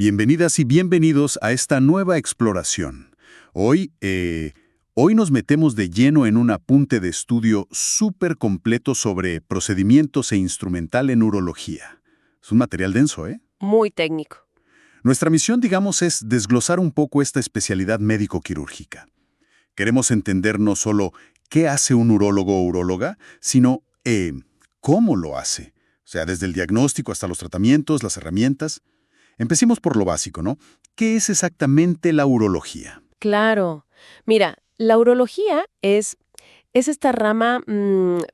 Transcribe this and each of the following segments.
Bienvenidas y bienvenidos a esta nueva exploración. Hoy nos metemos de lleno en un apunte de estudio súper completo sobre procedimientos e instrumental en urología. Es un material denso, ¿eh? Muy técnico. Nuestra misión, digamos, es desglosar un poco esta especialidad médico-quirúrgica. Queremos entender no solo qué hace un urólogo o uróloga, sino cómo lo hace. O sea, desde el diagnóstico hasta los tratamientos, las herramientas. Empecemos por lo básico, ¿no? ¿Qué es exactamente la urología? Claro. Mira, la urología es esta rama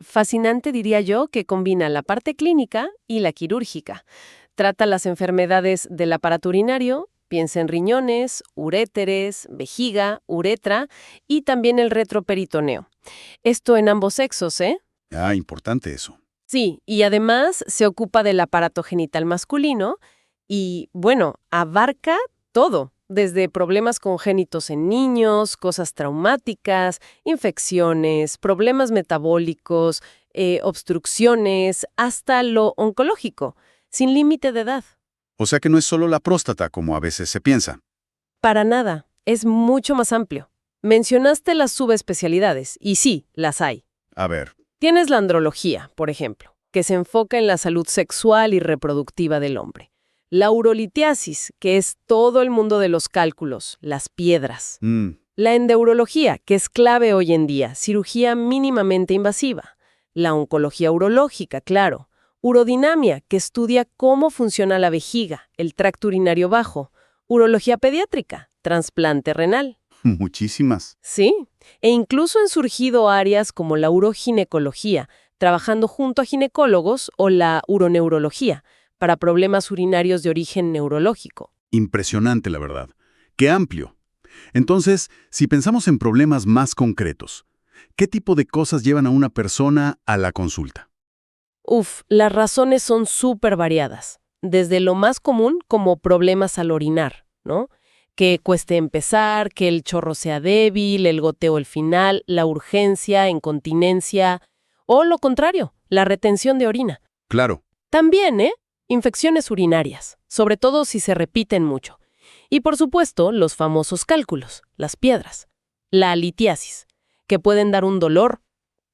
fascinante, diría yo, que combina la parte clínica y la quirúrgica. Trata las enfermedades del aparato urinario, piensa en riñones, uréteres, vejiga, uretra y también el retroperitoneo. Esto en ambos sexos, ¿eh? Ah, importante eso. Sí, y además se ocupa del aparato genital masculino y, bueno, abarca todo, desde problemas congénitos en niños, cosas traumáticas, infecciones, problemas metabólicos, obstrucciones, hasta lo oncológico, sin límite de edad. O sea que no es solo la próstata, como a veces se piensa. Para nada, es mucho más amplio. Mencionaste las subespecialidades, y sí, las hay. A ver, Tienes la andrología, por ejemplo, que se enfoca en la salud sexual y reproductiva del hombre. La urolitiasis, que es todo el mundo de los cálculos, las piedras. La endourología, que es clave hoy en día, cirugía mínimamente invasiva. La oncología urológica, claro. Urodinamia, que estudia cómo funciona la vejiga, el tracto urinario bajo. Urología pediátrica, trasplante renal. muchísimas. Sí, e incluso han surgido áreas como la uroginecología, trabajando junto a ginecólogos, o la uroneurología, para problemas urinarios de origen neurológico. Impresionante, la verdad. ¡Qué amplio! Entonces, si pensamos en problemas más concretos, ¿qué tipo de cosas llevan a una persona a la consulta? Las razones son súper variadas, desde lo más común como problemas al orinar, ¿no? Que cueste empezar, que el chorro sea débil, el goteo al final, la urgencia, incontinencia, o lo contrario, la retención de orina. Claro. También, infecciones urinarias, sobre todo si se repiten mucho. Y por supuesto, los famosos cálculos, las piedras. La litiasis, que pueden dar un dolor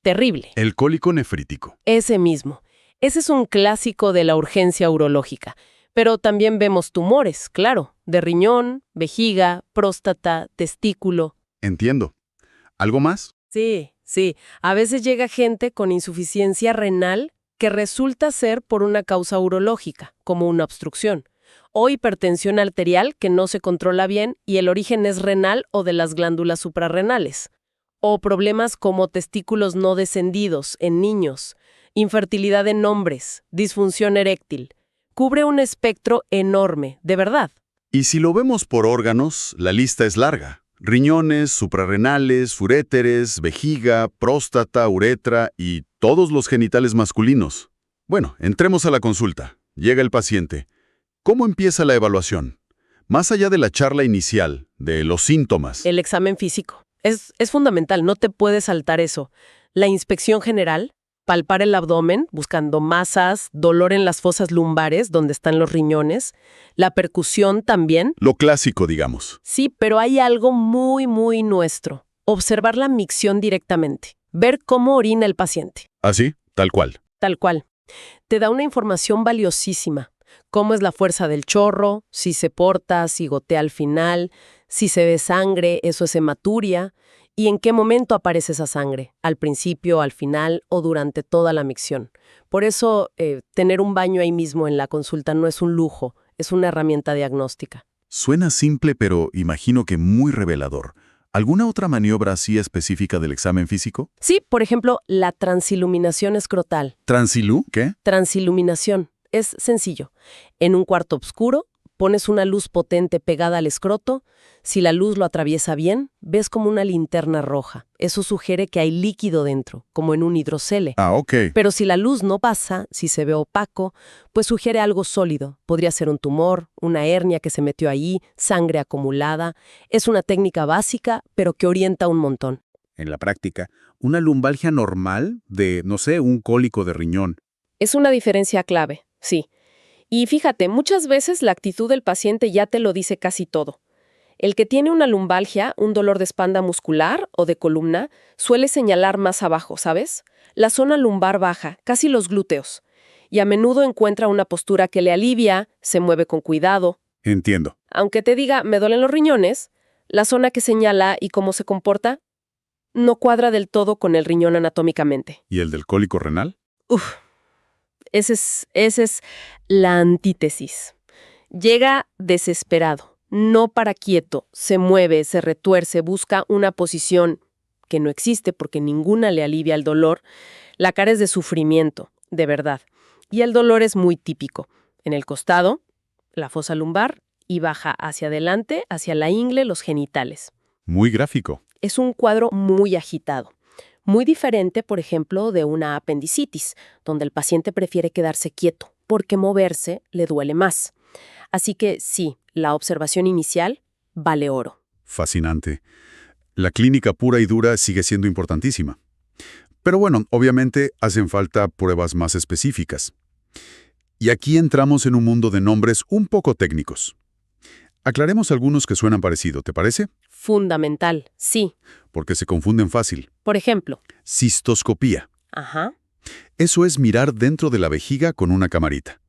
terrible. El cólico nefrítico. Ese mismo. Ese es un clásico de la urgencia urológica. Pero también vemos tumores, claro, de riñón, vejiga, próstata, testículo. Entiendo. ¿Algo más? Sí. A veces llega gente con insuficiencia renal que resulta ser por una causa urológica, como una obstrucción, o hipertensión arterial que no se controla bien y el origen es renal o de las glándulas suprarrenales, o problemas como testículos no descendidos en niños, infertilidad en hombres, disfunción eréctil. Cubre un espectro enorme, de verdad. Y si lo vemos por órganos, la lista es larga. Riñones, suprarrenales, uréteres, vejiga, próstata, uretra y todos los genitales masculinos. Bueno, entremos a la consulta. Llega el paciente. ¿Cómo empieza la evaluación? Más allá de la charla inicial, de los síntomas. El examen físico. Es fundamental, no te puedes saltar eso. La inspección general, palpar el abdomen, buscando masas, dolor en las fosas lumbares, donde están los riñones. La percusión también. Lo clásico, digamos. Sí, pero hay algo muy, muy nuestro. Observar la micción directamente. Ver cómo orina el paciente. ¿Así? Tal cual. Tal cual. Te da una información valiosísima. Cómo es la fuerza del chorro, si se porta, si gotea al final, si se ve sangre, eso es hematuria, y en qué momento aparece esa sangre, al principio, al final o durante toda la micción. Por eso, tener un baño ahí mismo en la consulta no es un lujo, es una herramienta diagnóstica. Suena simple, pero imagino que muy revelador. ¿Alguna otra maniobra así específica del examen físico? Sí, por ejemplo, la transiluminación escrotal. ¿Transilú? ¿Qué? Transiluminación. Es sencillo. En un cuarto oscuro, pones una luz potente pegada al escroto. Si la luz lo atraviesa bien, ves como una linterna roja. Eso sugiere que hay líquido dentro, como en un hidrocele. Ah, ok. Pero si la luz no pasa, si se ve opaco, pues sugiere algo sólido. Podría ser un tumor, una hernia que se metió ahí, sangre acumulada. Es una técnica básica, pero que orienta un montón. En la práctica, una lumbalgia normal de, no sé, un cólico de riñón. Es una diferencia clave, sí. Y fíjate, muchas veces la actitud del paciente ya te lo dice casi todo. El que tiene una lumbalgia, un dolor de espalda muscular o de columna, suele señalar más abajo, ¿sabes? La zona lumbar baja, casi los glúteos. Y a menudo encuentra una postura que le alivia, se mueve con cuidado. Entiendo. Aunque te diga, me duelen los riñones, la zona que señala y cómo se comporta no cuadra del todo con el riñón anatómicamente. ¿Y el del cólico renal? Uf, esa es la antítesis. Llega desesperado, no para quieto, se mueve, se retuerce, busca una posición que no existe porque ninguna le alivia el dolor. La cara es de sufrimiento, de verdad. Y el dolor es muy típico. En el costado, la fosa lumbar, y baja hacia adelante, hacia la ingle, los genitales. Muy gráfico. Es un cuadro muy agitado. Muy diferente, por ejemplo, de una apendicitis, donde el paciente prefiere quedarse quieto, porque moverse le duele más. Así que sí, la observación inicial vale oro. Fascinante. La clínica pura y dura sigue siendo importantísima. Pero bueno, obviamente hacen falta pruebas más específicas. Y aquí entramos en un mundo de nombres un poco técnicos. Aclaremos algunos que suenan parecido, ¿te parece? Fundamental, sí. Porque se confunden fácil. Por ejemplo. Cistoscopía. Ajá. Eso es mirar dentro de la vejiga con una camarita.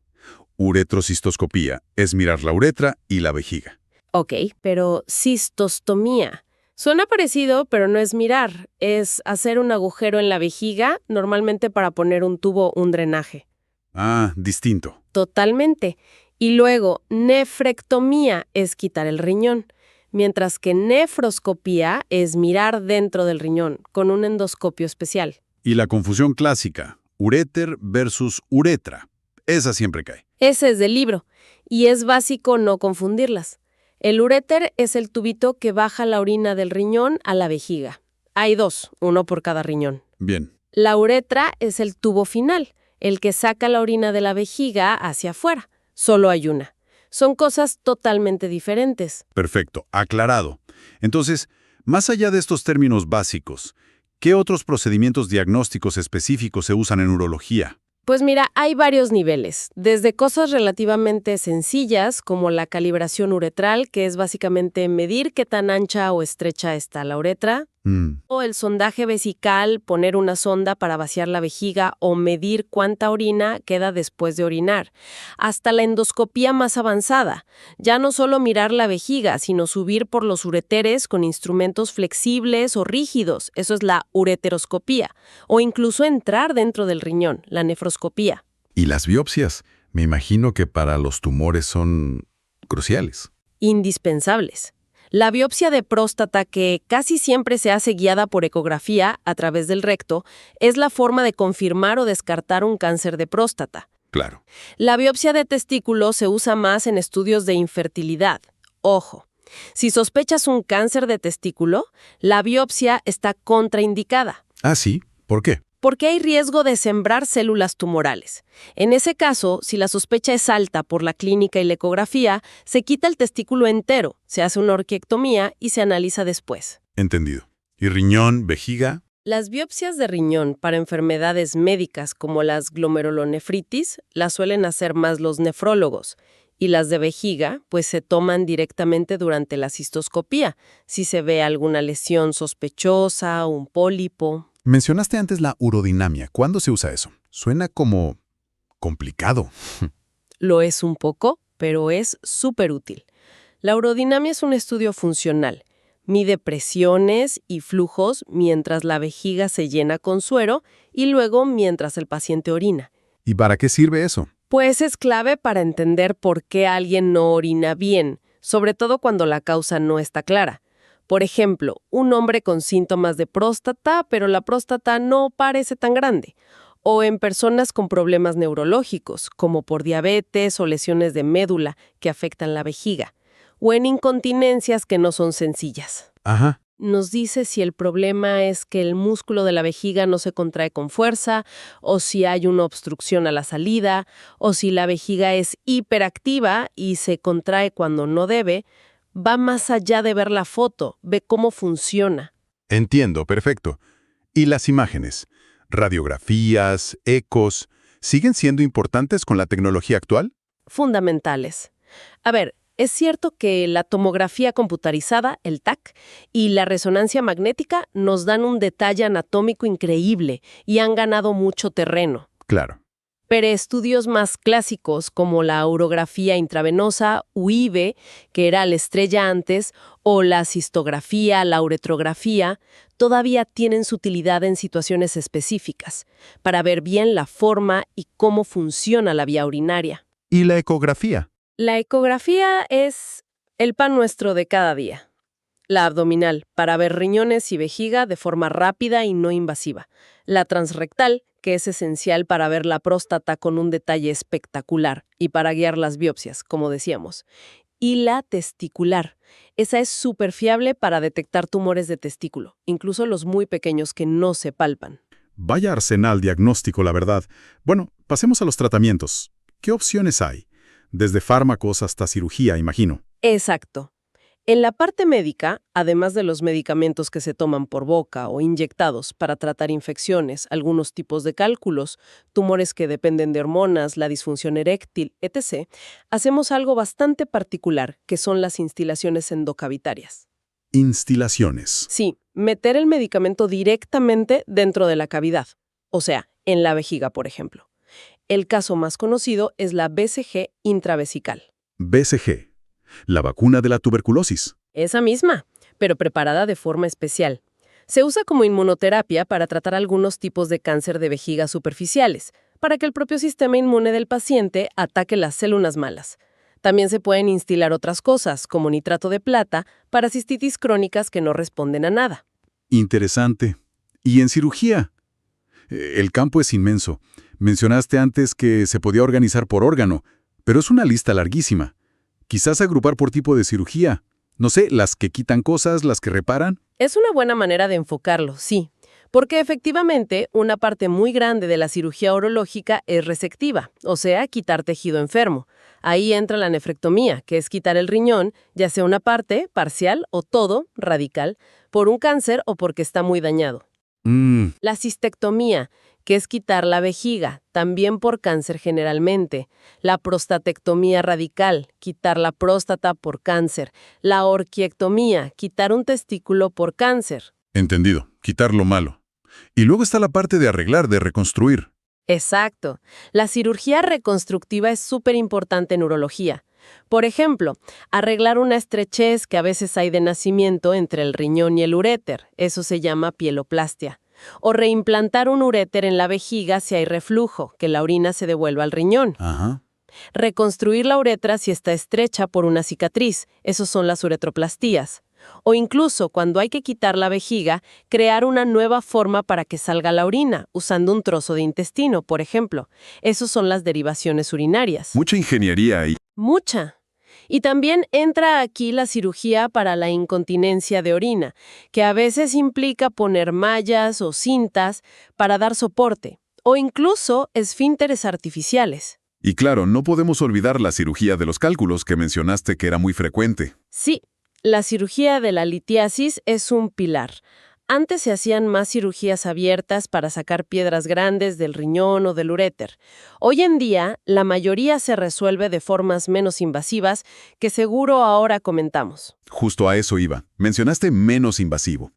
Uretrocistoscopía es mirar la uretra y la vejiga. Ok, pero cistostomía. Suena parecido, pero no es mirar. Es hacer un agujero en la vejiga, normalmente para poner un tubo, un drenaje. Ah, distinto. Totalmente. Y luego, nefrectomía es quitar el riñón, mientras que nefroscopía es mirar dentro del riñón, con un endoscopio especial. Y la confusión clásica, uréter versus uretra. Esa siempre cae. Ese es del libro, y es básico no confundirlas. El uréter es el tubito que baja la orina del riñón a la vejiga. Hay dos, uno por cada riñón. Bien. La uretra es el tubo final, el que saca la orina de la vejiga hacia afuera. Solo hay una. Son cosas totalmente diferentes. Perfecto, aclarado. Entonces, más allá de estos términos básicos, ¿qué otros procedimientos diagnósticos específicos se usan en urología? Pues mira, hay varios niveles, desde cosas relativamente sencillas como la calibración uretral, que es básicamente medir qué tan ancha o estrecha está la uretra, o el sondaje vesical, poner una sonda para vaciar la vejiga o medir cuánta orina queda después de orinar, hasta la endoscopía más avanzada, ya no solo mirar la vejiga, sino subir por los ureteres con instrumentos flexibles o rígidos, eso es la ureteroscopía, o incluso entrar dentro del riñón, la nefroscopía. Y las biopsias, me imagino que para los tumores son cruciales. Indispensables. La biopsia de próstata, que casi siempre se hace guiada por ecografía a través del recto, es la forma de confirmar o descartar un cáncer de próstata. Claro. La biopsia de testículo se usa más en estudios de infertilidad. Ojo, si sospechas un cáncer de testículo, la biopsia está contraindicada. Ah, sí. ¿Por qué? Porque hay riesgo de sembrar células tumorales. En ese caso, si la sospecha es alta por la clínica y la ecografía, se quita el testículo entero, se hace una orquiectomía y se analiza después. Entendido. ¿Y riñón, vejiga? Las biopsias de riñón para enfermedades médicas como las glomerulonefritis las suelen hacer más los nefrólogos. Y las de vejiga, pues se toman directamente durante la cistoscopía, si se ve alguna lesión sospechosa, un pólipo. Mencionaste antes la urodinamia. ¿Cuándo se usa eso? Suena como complicado. Lo es un poco, pero es súper útil. La urodinamia es un estudio funcional. Mide presiones y flujos mientras la vejiga se llena con suero y luego mientras el paciente orina. ¿Y para qué sirve eso? Pues es clave para entender por qué alguien no orina bien, sobre todo cuando la causa no está clara. Por ejemplo, un hombre con síntomas de próstata, pero la próstata no parece tan grande. O en personas con problemas neurológicos, como por diabetes o lesiones de médula que afectan la vejiga. O en incontinencias que no son sencillas. Ajá. Nos dice si el problema es que el músculo de la vejiga no se contrae con fuerza, o si hay una obstrucción a la salida, o si la vejiga es hiperactiva y se contrae cuando no debe. Va más allá de ver la foto, ve cómo funciona. Entiendo, perfecto. ¿Y las imágenes? ¿Radiografías, ecos, siguen siendo importantes con la tecnología actual? fundamentales. A ver, es cierto que la tomografía computarizada, el TAC, y la resonancia magnética nos dan un detalle anatómico increíble y han ganado mucho terreno. Claro. Pero estudios más clásicos como la urografía intravenosa, UIV, que era la estrella antes, o la cistografía, la uretrografía, todavía tienen su utilidad en situaciones específicas, para ver bien la forma y cómo funciona la vía urinaria. ¿Y la ecografía? La ecografía es el pan nuestro de cada día. La abdominal, para ver riñones y vejiga de forma rápida y no invasiva. La transrectal, que es esencial para ver la próstata con un detalle espectacular y para guiar las biopsias, como decíamos. Y la testicular. Esa es súper fiable para detectar tumores de testículo, incluso los muy pequeños que no se palpan. Vaya arsenal diagnóstico, la verdad. Bueno, pasemos a los tratamientos. ¿Qué opciones hay? Desde fármacos hasta cirugía, imagino. Exacto. En la parte médica, además de los medicamentos que se toman por boca o inyectados para tratar infecciones, algunos tipos de cálculos, tumores que dependen de hormonas, la disfunción eréctil, etc., hacemos algo bastante particular, que son las instilaciones endocavitarias. Instilaciones. Sí, meter el medicamento directamente dentro de la cavidad, o sea, en la vejiga, por ejemplo. El caso más conocido es la BCG intravesical. BCG. La vacuna de la tuberculosis. Esa misma, pero preparada de forma especial. Se usa como inmunoterapia para tratar algunos tipos de cáncer de vejiga superficiales, para que el propio sistema inmune del paciente ataque las células malas. También se pueden instilar otras cosas, como nitrato de plata, para cistitis crónicas que no responden a nada. Interesante. ¿Y en cirugía? El campo es inmenso. Mencionaste antes que se podía organizar por órgano, pero es una lista larguísima. Quizás agrupar por tipo de cirugía. No sé, las que quitan cosas, las que reparan. Es una buena manera de enfocarlo, sí, porque efectivamente una parte muy grande de la cirugía urológica es resectiva, o sea, quitar tejido enfermo. Ahí entra la nefrectomía, que es quitar el riñón, ya sea una parte, parcial o todo, radical, por un cáncer o porque está muy dañado. La cistectomía, que es quitar la vejiga, también por cáncer generalmente. La prostatectomía radical, quitar la próstata por cáncer. La orquiectomía, quitar un testículo por cáncer. Entendido, quitar lo malo. Y luego está la parte de arreglar, de reconstruir. Exacto. La cirugía reconstructiva es súper importante en urología. Por ejemplo, arreglar una estrechez que a veces hay de nacimiento entre el riñón y el uréter. Eso se llama pieloplastia. O reimplantar un uréter en la vejiga si hay reflujo, que la orina se devuelva al riñón. Ajá. Reconstruir la uretra si está estrecha por una cicatriz. Esos son las uretroplastías. O incluso, cuando hay que quitar la vejiga, crear una nueva forma para que salga la orina, usando un trozo de intestino, por ejemplo. Esos son las derivaciones urinarias. Mucha ingeniería ahí. Mucha. Y también entra aquí la cirugía para la incontinencia de orina, que a veces implica poner mallas o cintas para dar soporte, o incluso esfínteres artificiales. Y claro, no podemos olvidar la cirugía de los cálculos que mencionaste que era muy frecuente. Sí, la cirugía de la litiasis es un pilar. Antes se hacían más cirugías abiertas para sacar piedras grandes del riñón o del uréter. Hoy en día, la mayoría se resuelve de formas menos invasivas que seguro ahora comentamos. Justo a eso iba. Mencionaste menos invasivo.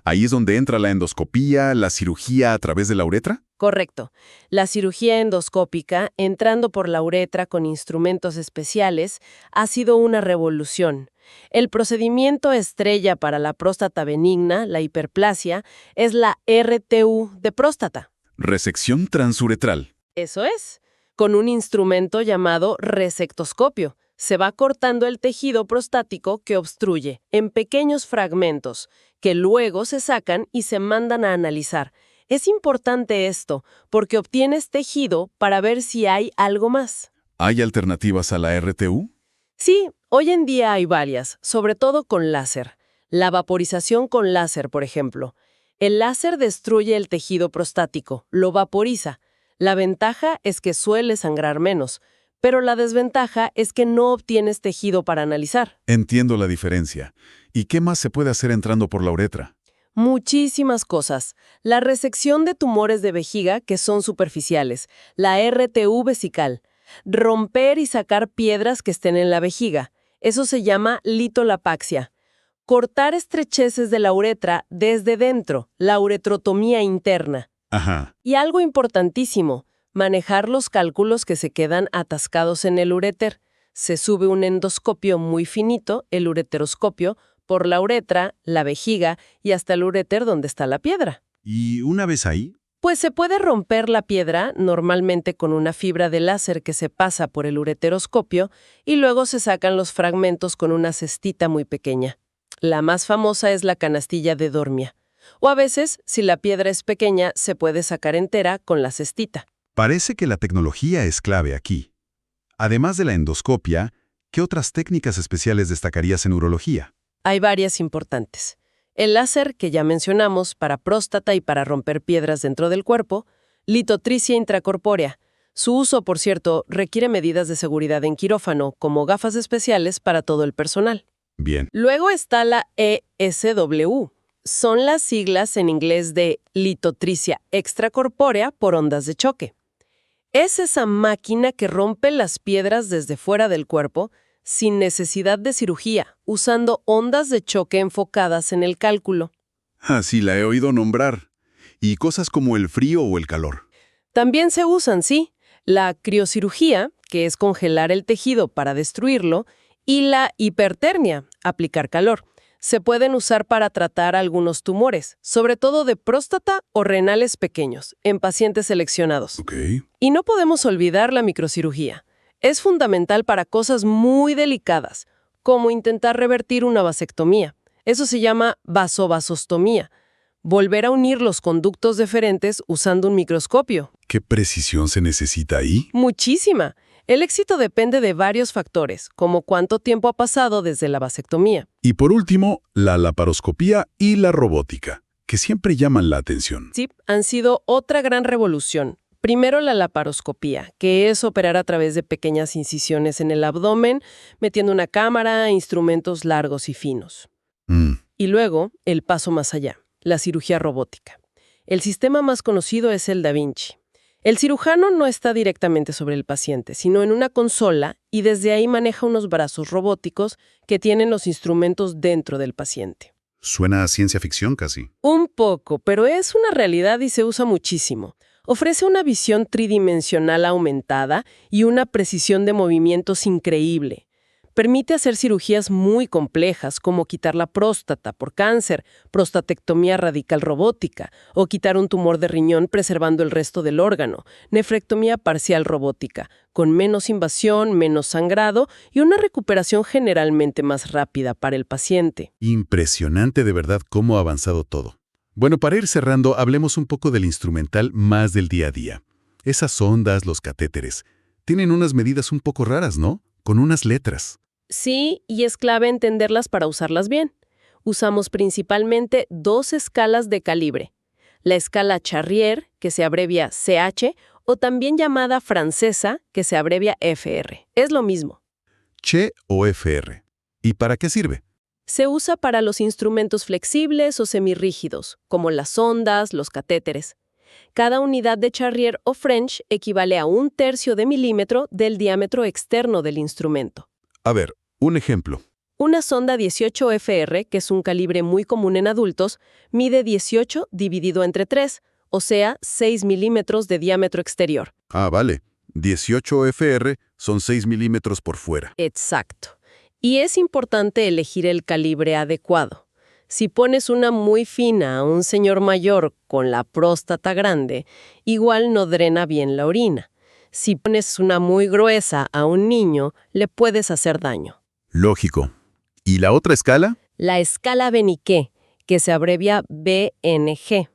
¿Ahí es donde entra la endoscopía, la cirugía a través de la uretra? Correcto. La cirugía endoscópica, entrando por la uretra con instrumentos especiales, ha sido una revolución. El procedimiento estrella para la próstata benigna, la hiperplasia, es la RTU de próstata. Resección transuretral. Eso es, con un instrumento llamado resectoscopio. Se va cortando el tejido prostático que obstruye en pequeños fragmentos, que luego se sacan y se mandan a analizar. Es importante esto, porque obtienes tejido para ver si hay algo más. ¿Hay alternativas a la RTU? Sí, hoy en día hay varias, sobre todo con láser. La vaporización con láser, por ejemplo. El láser destruye el tejido prostático, lo vaporiza. La ventaja es que suele sangrar menos, pero la desventaja es que no obtienes tejido para analizar. Entiendo la diferencia. ¿Y qué más se puede hacer entrando por la uretra? Muchísimas cosas. La resección de tumores de vejiga que son superficiales, la RTU vesical, Romper y sacar piedras que estén en la vejiga. Eso se llama litolapaxia. Cortar estrecheces de la uretra desde dentro, la uretrotomía interna. Ajá. Y algo importantísimo, manejar los cálculos que se quedan atascados en el uréter. Se sube un endoscopio muy finito, el ureteroscopio, por la uretra, la vejiga y hasta el uréter donde está la piedra. Y una vez ahí, Pues se puede romper la piedra, normalmente con una fibra de láser que se pasa por el ureteroscopio, y luego se sacan los fragmentos con una cestita muy pequeña. La más famosa es la canastilla de Dormia. O a veces, si la piedra es pequeña, se puede sacar entera con la cestita. parece que la tecnología es clave aquí. Además de la endoscopia, ¿qué otras técnicas especiales destacarías en urología? Hay varias importantes. El láser, que ya mencionamos, para próstata y para romper piedras dentro del cuerpo. Litotricia intracorpórea. Su uso, por cierto, requiere medidas de seguridad en quirófano, como gafas especiales para todo el personal. Bien. Luego está la ESW. Son las siglas en inglés de litotricia extracorpórea por ondas de choque. Es esa máquina que rompe las piedras desde fuera del cuerpo sin necesidad de cirugía, usando ondas de choque enfocadas en el cálculo. Así la he oído nombrar. Y cosas como el frío o el calor. También se usan, sí, la criocirugía, que es congelar el tejido para destruirlo, y la hipertermia, aplicar calor. Se pueden usar para tratar algunos tumores, sobre todo de próstata o renales pequeños, en pacientes seleccionados. Ok. Y no podemos olvidar la microcirugía. Es fundamental para cosas muy delicadas, como intentar revertir una vasectomía. Eso se llama vasovasostomía. Volver a unir los conductos deferentes usando un microscopio. ¿Qué precisión se necesita ahí? Muchísima. El éxito depende de varios factores, como cuánto tiempo ha pasado desde la vasectomía. Y por último, la laparoscopía y la robótica, que siempre llaman la atención. Sí, han sido otra gran revolución. Primero la laparoscopía, que es operar a través de pequeñas incisiones en el abdomen, metiendo una cámara, instrumentos largos y finos. Y luego, el paso más allá, la cirugía robótica. El sistema más conocido es el Da Vinci. El cirujano no está directamente sobre el paciente, sino en una consola y desde ahí maneja unos brazos robóticos que tienen los instrumentos dentro del paciente. Suena a ciencia ficción casi. Un poco, pero es una realidad y se usa muchísimo. Ofrece una visión tridimensional aumentada y una precisión de movimientos increíble. Permite hacer cirugías muy complejas, como quitar la próstata por cáncer, prostatectomía radical robótica, o quitar un tumor de riñón preservando el resto del órgano, nefrectomía parcial robótica, con menos invasión, menos sangrado y una recuperación generalmente más rápida para el paciente. Impresionante de verdad cómo ha avanzado todo. Bueno, para ir cerrando, hablemos un poco del instrumental más del día a día. Esas ondas, los catéteres, tienen unas medidas un poco raras, ¿no? Con unas letras. Sí, y es clave entenderlas para usarlas bien. Usamos principalmente dos escalas de calibre. La escala Charrier, que se abrevia CH, o también llamada francesa, que se abrevia FR. Es lo mismo. Che o FR. ¿Y para qué sirve? Se usa para los instrumentos flexibles o semirrígidos, como las ondas, los catéteres. Cada unidad de Charrier o French equivale a 1/3 de milímetro del diámetro externo del instrumento. A ver, un ejemplo. Una sonda 18 FR, que es un calibre muy común en adultos, mide 18 dividido entre 3, o sea, 6 milímetros de diámetro exterior. Ah, vale. 18 FR son 6 milímetros por fuera. Exacto. Y es importante elegir el calibre adecuado. Si pones una muy fina a un señor mayor con la próstata grande, igual no drena bien la orina. Si pones una muy gruesa a un niño, le puedes hacer daño. Lógico. ¿Y la otra escala? La escala Beniqué, que se abrevia BNG.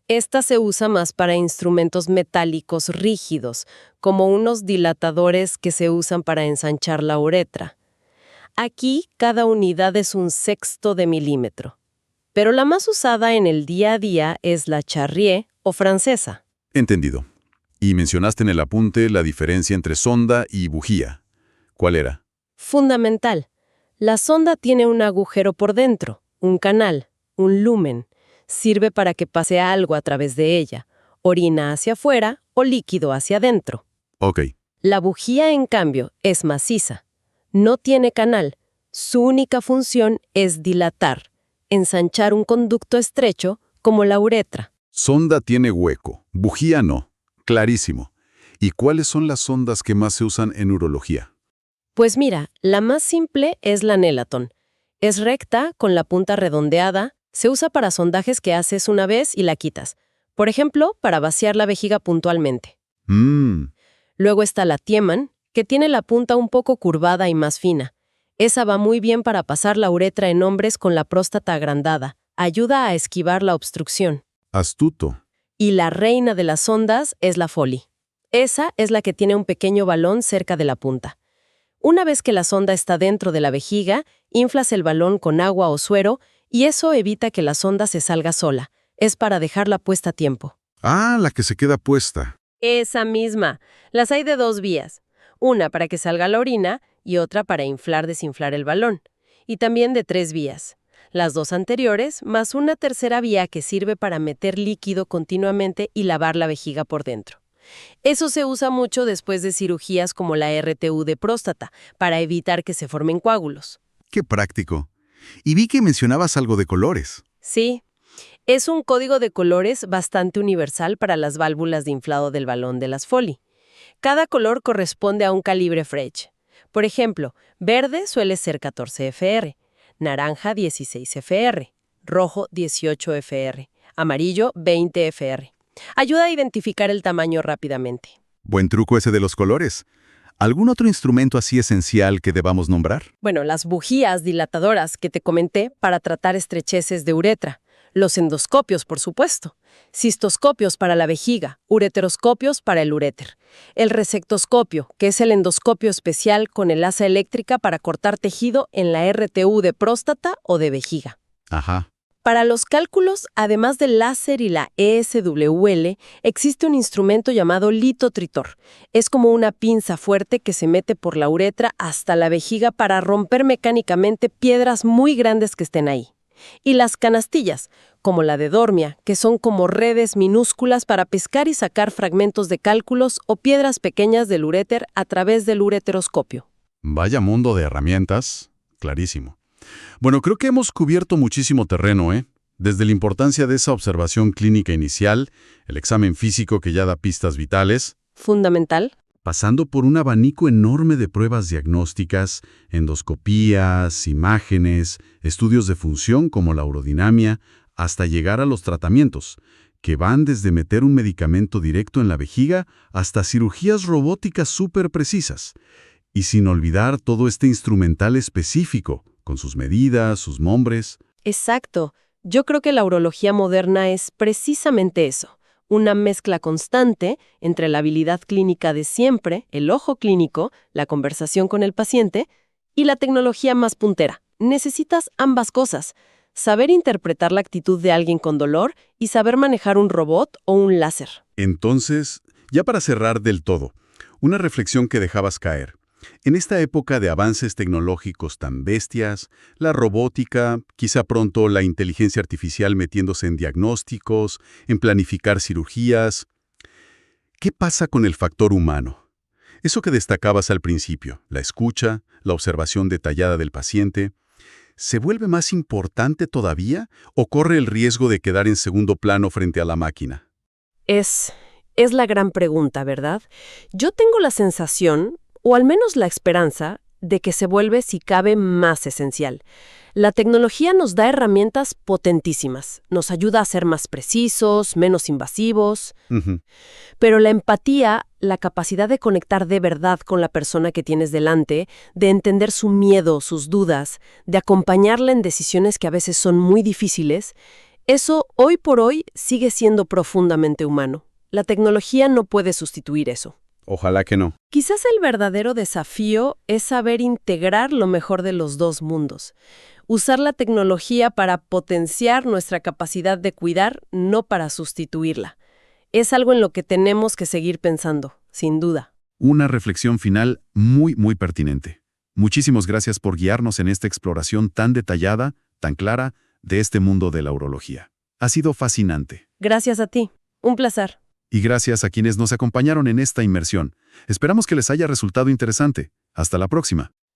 Esta se usa más para instrumentos metálicos rígidos, como unos dilatadores que se usan para ensanchar la uretra. Aquí, cada unidad es 1/6 de milímetro. Pero la más usada en el día a día es la Charrier o francesa. Entendido. Y mencionaste en el apunte la diferencia entre sonda y bujía. ¿Cuál era? Fundamental. La sonda tiene un agujero por dentro, un canal, un lumen. Sirve para que pase algo a través de ella, orina hacia afuera o líquido hacia adentro. Ok. La bujía, en cambio, es maciza. No tiene canal. Su única función es dilatar, ensanchar un conducto estrecho como la uretra. Sonda tiene hueco, bujía no. Clarísimo. ¿Y cuáles son las sondas que más se usan en urología? Pues mira, la más simple es la Nelaton. Es recta, con la punta redondeada, se usa para sondajes que haces una vez y la quitas. Por ejemplo, para vaciar la vejiga puntualmente. Luego está la Tiemann, que tiene la punta un poco curvada y más fina. Esa va muy bien para pasar la uretra en hombres con la próstata agrandada. Ayuda a esquivar la obstrucción. Astuto. Y la reina de las sondas es la Foley. Esa es la que tiene un pequeño balón cerca de la punta. Una vez que la sonda está dentro de la vejiga, inflas el balón con agua o suero y eso evita que la sonda se salga sola. Es para dejarla puesta a tiempo. Ah, la que se queda puesta. Esa misma. Las hay de 2 vías. Una para que salga la orina y otra para inflar-desinflar el balón. Y también de 3 vías. Las 2 anteriores, más una tercera vía que sirve para meter líquido continuamente y lavar la vejiga por dentro. Eso se usa mucho después de cirugías como la RTU de próstata, para evitar que se formen coágulos. ¡Qué práctico! Y vi que mencionabas algo de colores. Sí, es un código de colores bastante universal para las válvulas de inflado del balón de las Foley. Cada color corresponde a un calibre French. Por ejemplo, verde suele ser 14 FR, naranja 16 FR, rojo 18 FR, amarillo 20 FR. Ayuda a identificar el tamaño rápidamente. Buen truco ese de los colores. ¿Algún otro instrumento así esencial que debamos nombrar? Bueno, las bujías dilatadoras que te comenté para tratar estrecheces de uretra. Los endoscopios, por supuesto. Cistoscopios para la vejiga, ureteroscopios para el uréter. El resectoscopio, que es el endoscopio especial con el asa eléctrica para cortar tejido en la RTU de próstata o de vejiga. Ajá. Para los cálculos, además del láser y la ESWL, existe un instrumento llamado litotritor. Es como una pinza fuerte que se mete por la uretra hasta la vejiga para romper mecánicamente piedras muy grandes que estén ahí. Y las canastillas, como la de Dormia, que son como redes minúsculas para pescar y sacar fragmentos de cálculos o piedras pequeñas del uréter a través del ureteroscopio. Vaya mundo de herramientas. Clarísimo. Bueno, creo que hemos cubierto muchísimo terreno, ¿eh? Desde la importancia de esa observación clínica inicial, el examen físico que ya da pistas vitales, Fundamental. pasando por un abanico enorme de pruebas diagnósticas, endoscopías, imágenes, estudios de función como la urodinamia, hasta llegar a los tratamientos, que van desde meter un medicamento directo en la vejiga hasta cirugías robóticas súper precisas. Y sin olvidar todo este instrumental específico, con sus medidas, sus nombres. Exacto. Yo creo que la urología moderna es precisamente eso. Una mezcla constante entre la habilidad clínica de siempre, el ojo clínico, la conversación con el paciente, y la tecnología más puntera. Necesitas ambas cosas. Saber interpretar la actitud de alguien con dolor y saber manejar un robot o un láser. Entonces, ya para cerrar del todo, una reflexión que dejabas caer. En esta época de avances tecnológicos tan bestias, la robótica, quizá pronto la inteligencia artificial metiéndose en diagnósticos, en planificar cirugías, ¿qué pasa con el factor humano? Eso que destacabas al principio, la escucha, la observación detallada del paciente, ¿se vuelve más importante todavía o corre el riesgo de quedar en segundo plano frente a la máquina? Es la gran pregunta, ¿verdad? Yo tengo la sensación, o al menos la esperanza, de que se vuelve, si cabe, más esencial. La tecnología nos da herramientas potentísimas, nos ayuda a ser más precisos, menos invasivos, pero la empatía, la capacidad de conectar de verdad con la persona que tienes delante, de entender su miedo, sus dudas, de acompañarla en decisiones que a veces son muy difíciles, eso hoy por hoy sigue siendo profundamente humano. La tecnología no puede sustituir eso. Ojalá que no. Quizás el verdadero desafío es saber integrar lo mejor de los dos mundos. Usar la tecnología para potenciar nuestra capacidad de cuidar, no para sustituirla. Es algo en lo que tenemos que seguir pensando, sin duda. Una reflexión final muy pertinente. Muchísimas gracias por guiarnos en esta exploración tan detallada, tan clara, de este mundo de la urología. Ha sido fascinante. Gracias a ti. Un placer. Y gracias a quienes nos acompañaron en esta inmersión. Esperamos que les haya resultado interesante. Hasta la próxima.